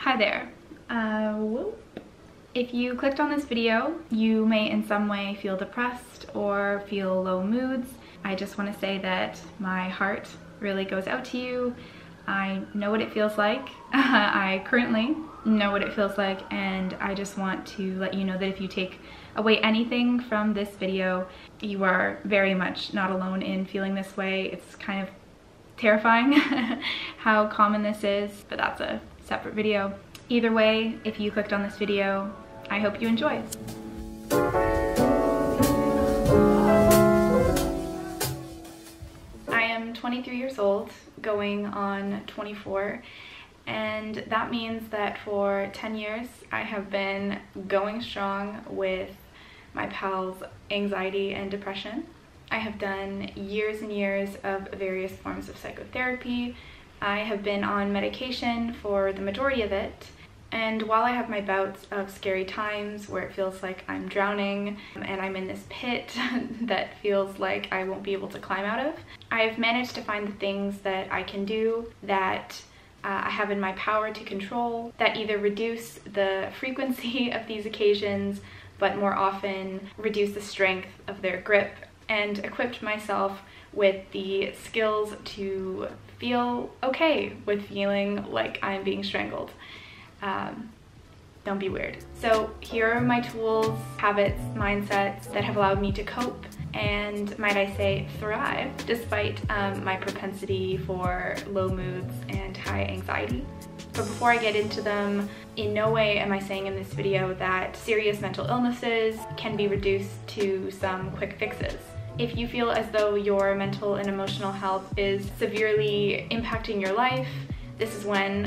Hi there. If you clicked on this video, you may in some way feel depressed or feel low moods. I just want to say that my heart really goes out to you. I know what it feels like. I currently know what it feels like, and I just want to let you know that if you take away anything from this video, you are very much not alone in feeling this way. It's kind of terrifying how common this is, but that's a separate video. Either way, if you clicked on this video, I hope you enjoy. I am 23 years old, going on 24, and that means that for 10 years I have been going strong with my pal's anxiety and depression. I have done years and years of various forms of psychotherapy. I have been on medication for the majority of it, and while I have my bouts of scary times where it feels like I'm drowning and I'm in this pit that feels like I won't be able to climb out of, I've managed to find the things that I can do that I have in my power to control that either reduce the frequency of these occasions, but more often reduce the strength of their grip, and equipped myself with the skills to feel okay with feeling like I'm being strangled. Don't be weird. So here are my tools, habits, mindsets that have allowed me to cope and, might I say, thrive despite my propensity for low moods and high anxiety. But before I get into them, in no way am I saying in this video that serious mental illnesses can be reduced to some quick fixes. If you feel as though your mental and emotional health is severely impacting your life, this is when,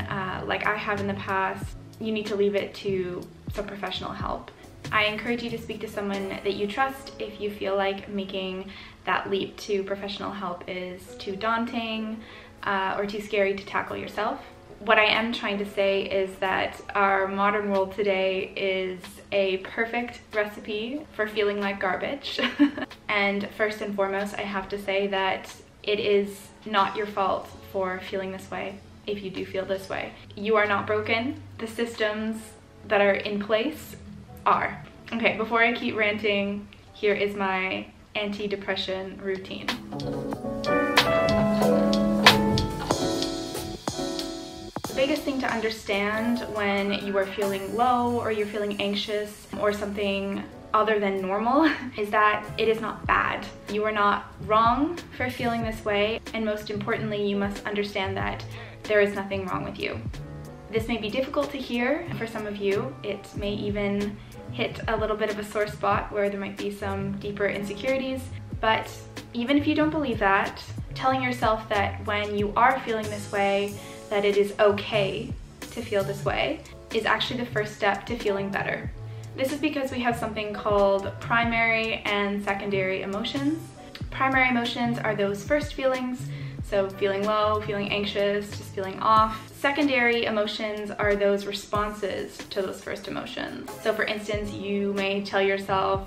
like I have in the past, you need to leave it to some professional help. I encourage you to speak to someone that you trust if you feel like making that leap to professional help is too daunting or too scary to tackle yourself. What I am trying to say is that our modern world today is a perfect recipe for feeling like garbage. And first and foremost, I have to say that it is not your fault for feeling this way. If you do feel this way, you are not broken. The systems that are in place are. Okay, before I keep ranting, here is my anti-depression routine. The biggest thing to understand when you are feeling low or you're feeling anxious or something other than normal is that it is not bad. You are not wrong for feeling this way, and most importantly, you must understand that there is nothing wrong with you. This may be difficult to hear for some of you. It may even hit a little bit of a sore spot where there might be some deeper insecurities, but even if you don't believe that, telling yourself that when you are feeling this way, that it is okay to feel this way is actually the first step to feeling better. This is because we have something called primary and secondary emotions. Primary emotions are those first feelings, so feeling low, feeling anxious, just feeling off. Secondary emotions are those responses to those first emotions. So for instance, you may tell yourself,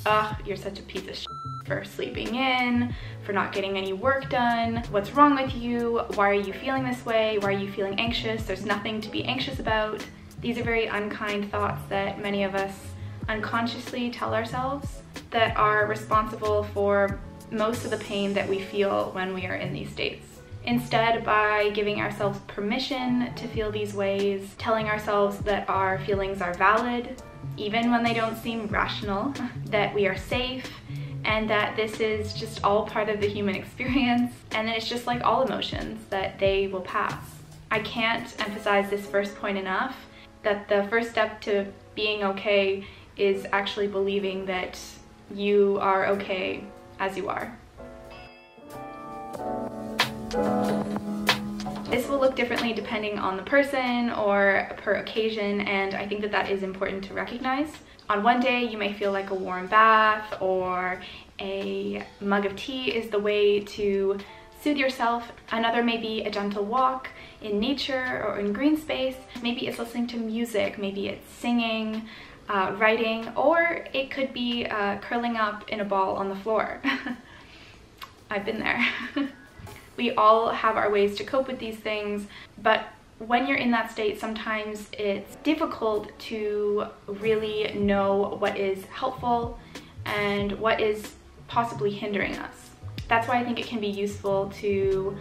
"Ugh, you're such a piece of shit for sleeping in, for not getting any work done. What's wrong with you? Why are you feeling this way? Why are you feeling anxious? There's nothing to be anxious about." These are very unkind thoughts that many of us unconsciously tell ourselves that are responsible for most of the pain that we feel when we are in these states. Instead, by giving ourselves permission to feel these ways, telling ourselves that our feelings are valid, even when they don't seem rational, that we are safe, and that this is just all part of the human experience, and that it's just like all emotions, that they will pass. I can't emphasize this first point enough, that the first step to being okay is actually believing that you are okay as you are. This will look differently depending on the person or per occasion, and I think that that is important to recognize. On one day, you may feel like a warm bath or a mug of tea is the way to soothe yourself. Another may be a gentle walk in nature or in green space. Maybe it's listening to music, maybe it's singing, writing, or it could be curling up in a ball on the floor. I've been there. We all have our ways to cope with these things, but when you're in that state, sometimes it's difficult to really know what is helpful and what is possibly hindering us. That's why I think it can be useful to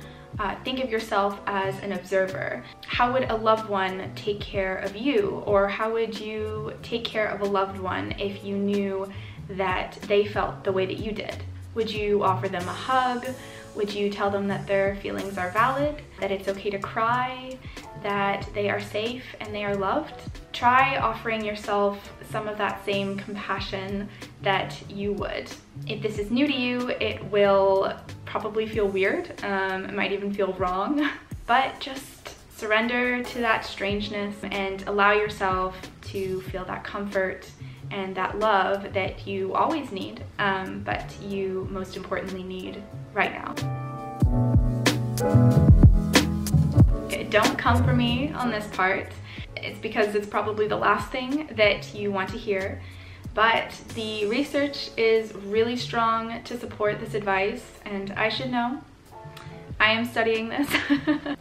think of yourself as an observer. How would a loved one take care of you? Or how would you take care of a loved one if you knew that they felt the way that you did? Would you offer them a hug? Would you tell them that their feelings are valid, that it's okay to cry, that they are safe and they are loved? Try offering yourself some of that same compassion that you would. If this is new to you, it will probably feel weird. It might even feel wrong, but just surrender to that strangeness and allow yourself to feel that comfort and that love that you always need, but you most importantly need right now. Okay, don't come for me on this part. It's because it's probably the last thing that you want to hear, but the research is really strong to support this advice, and I should know. I am studying this.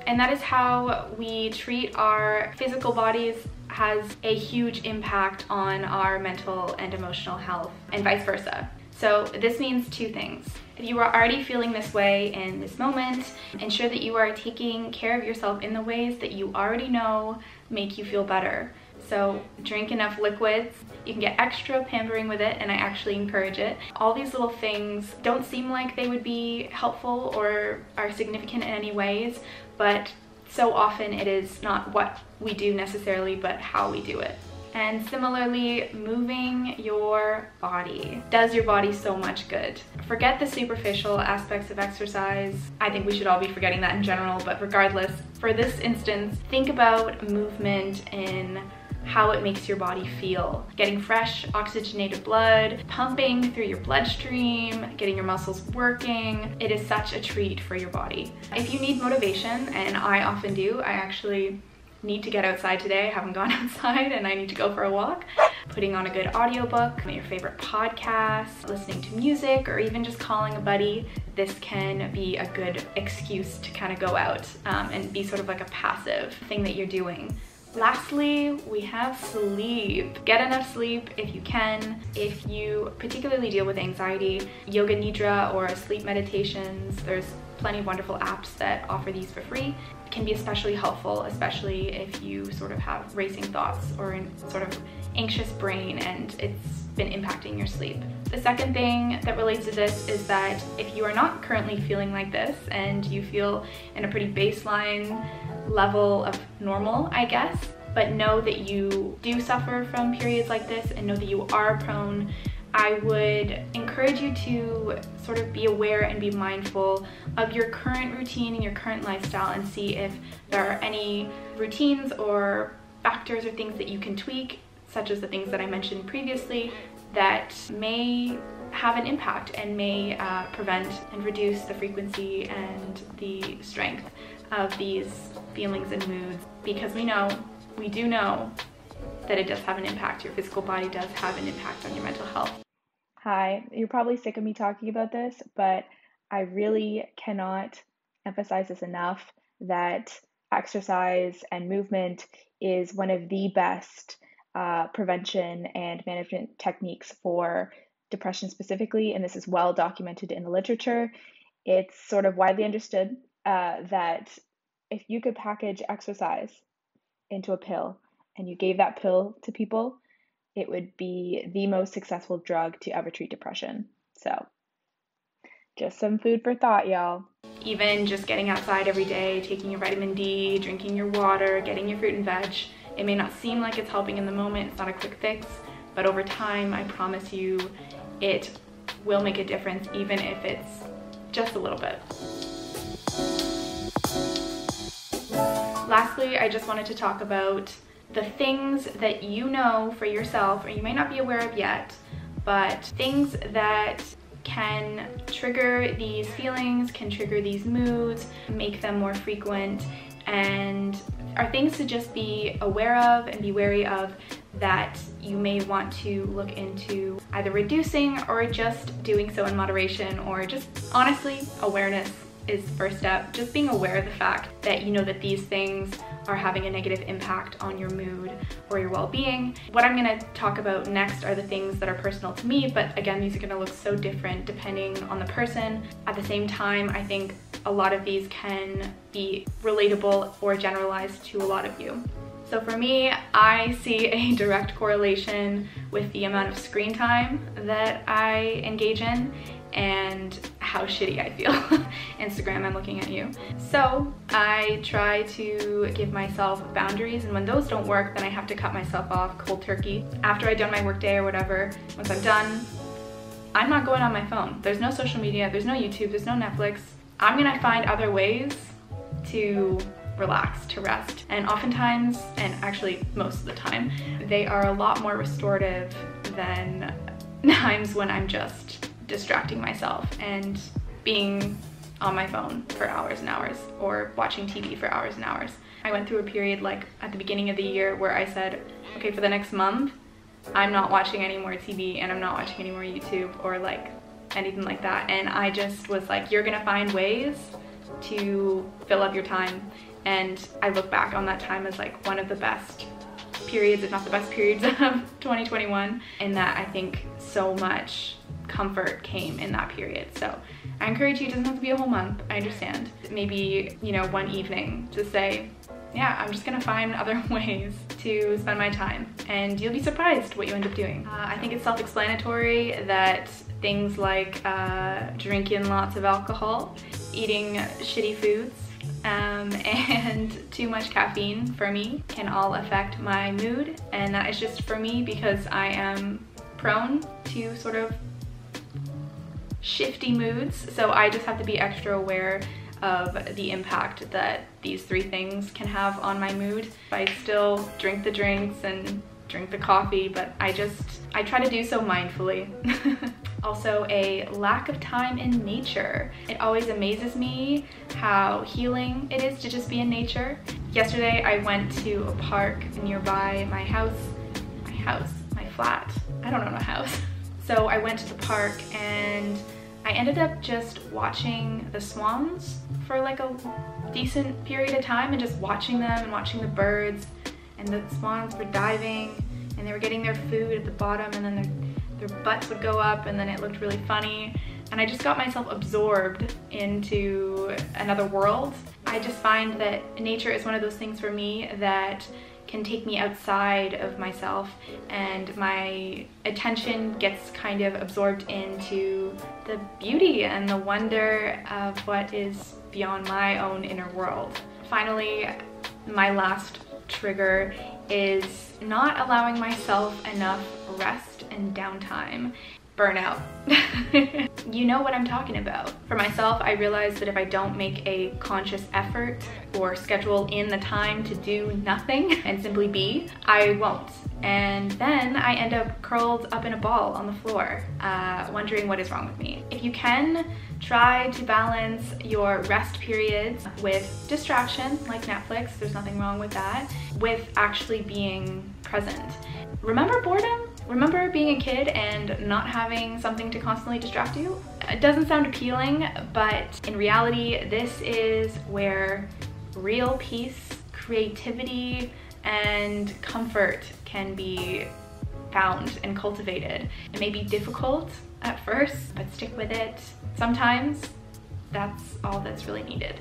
And that is how we treat our physical bodies has a huge impact on our mental and emotional health, and vice versa. So this means two things. If you are already feeling this way in this moment, ensure that you are taking care of yourself in the ways that you already know make you feel better. So drink enough liquids. You can get extra pampering with it, and I actually encourage it. All these little things don't seem like they would be helpful or are significant in any ways, but so often it is not what we do necessarily, but how we do it. And similarly, moving your body does your body so much good. Forget the superficial aspects of exercise. I think we should all be forgetting that in general, but regardless, for this instance, think about movement in how it makes your body feel. Getting fresh, oxygenated blood, pumping through your bloodstream, getting your muscles working. It is such a treat for your body. If you need motivation, and I often do, I actually need to get outside today. I haven't gone outside and I need to go for a walk. Putting on a good audiobook, your favorite podcast, listening to music, or even just calling a buddy. This can be a good excuse to kind of go out and be sort of like a passive thing that you're doing. Lastly, we have sleep. Get enough sleep if you can. If you particularly deal with anxiety, yoga nidra or sleep meditations, there's plenty of wonderful apps that offer these for free. It can be especially helpful, especially if you sort of have racing thoughts or a sort of anxious brain and it's been impacting your sleep. The second thing that relates to this is that if you are not currently feeling like this and you feel in a pretty baseline level of normal, I guess, but know that you do suffer from periods like this and know that you are prone, I would encourage you to sort of be aware and be mindful of your current routine and your current lifestyle and see if there are any routines or factors or things that you can tweak, such as the things that I mentioned previously, that may have an impact and may prevent and reduce the frequency and the strength of these feelings and moods, because we do know that it does have an impact. Your physical body does have an impact on your mental health. Hi, you're probably sick of me talking about this, but I really cannot emphasize this enough that exercise and movement is one of the best prevention and management techniques for depression specifically, and this is well documented in the literature. It's sort of widely understood that if you could package exercise into a pill and you gave that pill to people, it would be the most successful drug to ever treat depression. So just some food for thought, y'all. Even just getting outside every day, taking your vitamin D, drinking your water, getting your fruit and veg, it may not seem like it's helping in the moment, it's not a quick fix, but over time, I promise you, it will make a difference, even if it's just a little bit. Lastly, I just wanted to talk about the things that you know for yourself, or you may not be aware of yet, but things that can trigger these feelings, can trigger these moods, make them more frequent, and are things to just be aware of and be wary of that you may want to look into either reducing or just doing so in moderation, or just honestly, awareness is the first step. Just being aware of the fact that you know that these things are having a negative impact on your mood or your well-being. What I'm gonna talk about next are the things that are personal to me, but again, these are gonna look so different depending on the person. At the same time, I think a lot of these can be relatable or generalized to a lot of you. So for me, I see a direct correlation with the amount of screen time that I engage in and how shitty I feel. Instagram, I'm looking at you. So I try to give myself boundaries, and when those don't work, then I have to cut myself off cold turkey. After I've done my workday or whatever, once I'm done, I'm not going on my phone. There's no social media, there's no YouTube, there's no Netflix. I'm gonna find other ways to relax, to rest. And oftentimes, and actually most of the time, they are a lot more restorative than times when I'm just distracting myself and being on my phone for hours and hours or watching TV for hours and hours. I went through a period like at the beginning of the year where I said, okay, for the next month, I'm not watching any more TV and I'm not watching any more YouTube or like anything like that. And I just was like, you're gonna find ways to fill up your time. And I look back on that time as like one of the best periods, if not the best periods of 2021, in that I think so much comfort came in that period. So I encourage you, it doesn't have to be a whole month, I understand. Maybe, you know, one evening to say, yeah, I'm just gonna find other ways to spend my time, and you'll be surprised what you end up doing. I think it's self-explanatory that things like drinking lots of alcohol, eating shitty foods, and too much caffeine for me can all affect my mood, and that is just for me because I am prone to sort of shifty moods, so I just have to be extra aware of the impact that these three things can have on my mood. I still drink the drinks and drink the coffee, but I try to do so mindfully. Also, a lack of time in nature. It always amazes me how healing it is to just be in nature. Yesterday, I went to a park nearby my flat. I don't own a house. So I went to the park and I ended up just watching the swans for like a decent period of time, and just watching them and watching the birds, and the swans were diving and they were getting their food at the bottom, and then their butts would go up, and then it looked really funny. And I just got myself absorbed into another world. I just find that nature is one of those things for me that can take me outside of myself, and my attention gets kind of absorbed into the beauty and the wonder of what is beyond my own inner world. Finally, my last trigger is not allowing myself enough rest and downtime. Burnout. You know what I'm talking about. For myself, I realized that if I don't make a conscious effort or schedule in the time to do nothing and simply be, I won't. And then I end up curled up in a ball on the floor, wondering what is wrong with me. If you can, try to balance your rest periods with distraction, like Netflix, there's nothing wrong with that, with actually being present. Remember boredom? Remember being a kid and not having something to constantly distract you? It doesn't sound appealing, but in reality, this is where real peace, creativity, and comfort can be found and cultivated. It may be difficult at first, but stick with it. Sometimes that's all that's really needed.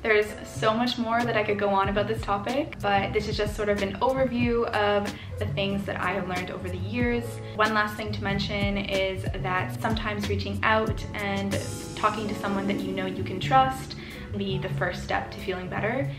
There's so much more that I could go on about this topic, but this is just sort of an overview of the things that I have learned over the years. One last thing to mention is that sometimes reaching out and talking to someone that you know you can trust will be the first step to feeling better,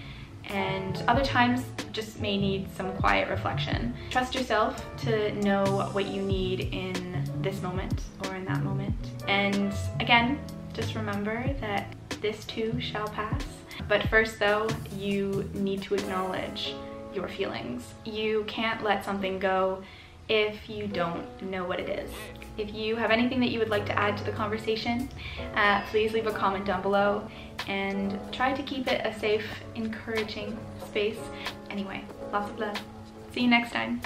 and other times just may need some quiet reflection. Trust yourself to know what you need in this moment or in that moment. And again, just remember that this too shall pass. But first though, you need to acknowledge your feelings. You can't let something go if you don't know what it is. If you have anything that you would like to add to the conversation, please leave a comment down below and try to keep it a safe, encouraging space. Anyway, lots of love. See you next time.